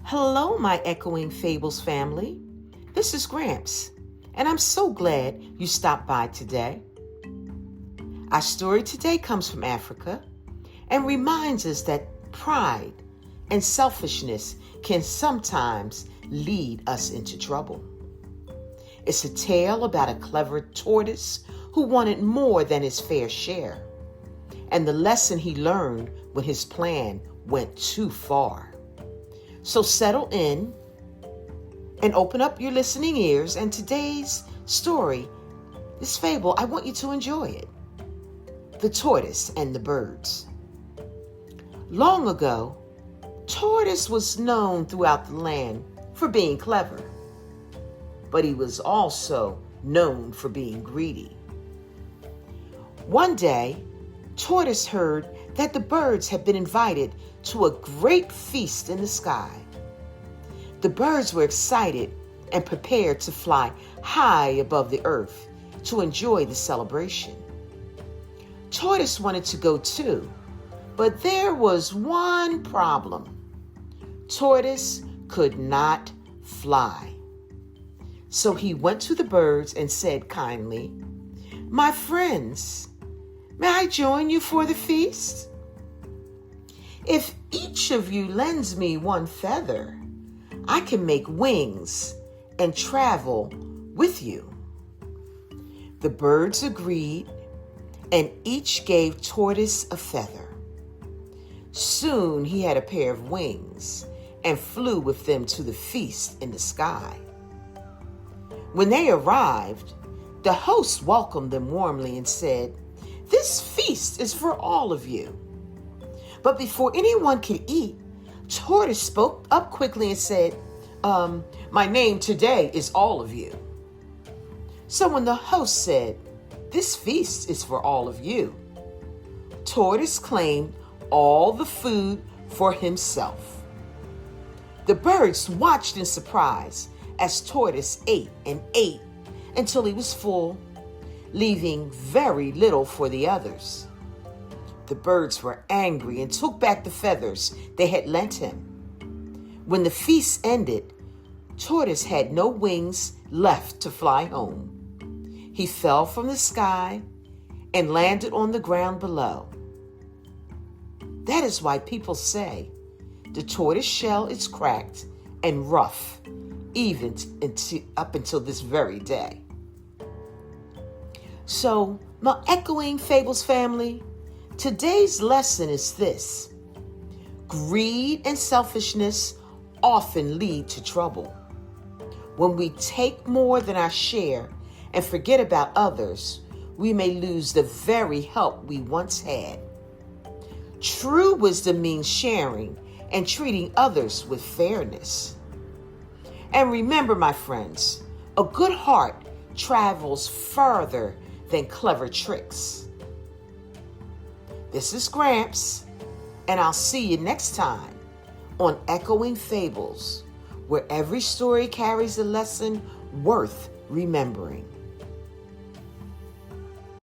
Hello, my Echoing Fables family. This is Gramps, and I'm so glad you stopped by today. Our story today comes from Africa and reminds us that pride and selfishness can sometimes lead us into trouble. It's a tale about a clever tortoise who wanted more than his fair share, and the lesson he learned when his plan went too far. So settle in and open up your listening ears, and today's story, this fable, I want you to enjoy it. The Tortoise and the Birds. Long ago, Tortoise was known throughout the land for being clever, but he was also known for being greedy. One day, Tortoise heard that the birds had been invited to a great feast in the sky. The birds were excited and prepared to fly high above the earth to enjoy the celebration. Tortoise wanted to go too, but there was one problem. Tortoise could not fly. So he went to the birds and said kindly, "My friends, may I join you for the feast? If each of you lends me one feather, I can make wings and travel with you." The birds agreed, and each gave Tortoise a feather. Soon he had a pair of wings and flew with them to the feast in the sky. When they arrived, the host welcomed them warmly and said, "This feast is for all of you." But before anyone could eat, Tortoise spoke up quickly and said, "My name today is all of you." So when the host said, "This feast is for all of you," Tortoise claimed all the food for himself. The birds watched in surprise as Tortoise ate and ate until he was full, leaving very little for the others. The birds were angry and took back the feathers they had lent him. When the feast ended, Tortoise had no wings left to fly home. He fell from the sky and landed on the ground below. That is why people say the tortoise shell is cracked and rough, even up until this very day. So, my Echoing Fables family, today's lesson is this: greed and selfishness often lead to trouble. When we take more than our share and forget about others, we may lose the very help we once had. True wisdom means sharing and treating others with fairness. And remember, my friends, a good heart travels further than clever tricks. This is Gramps, and I'll see you next time on Echoing Fables, where every story carries a lesson worth remembering.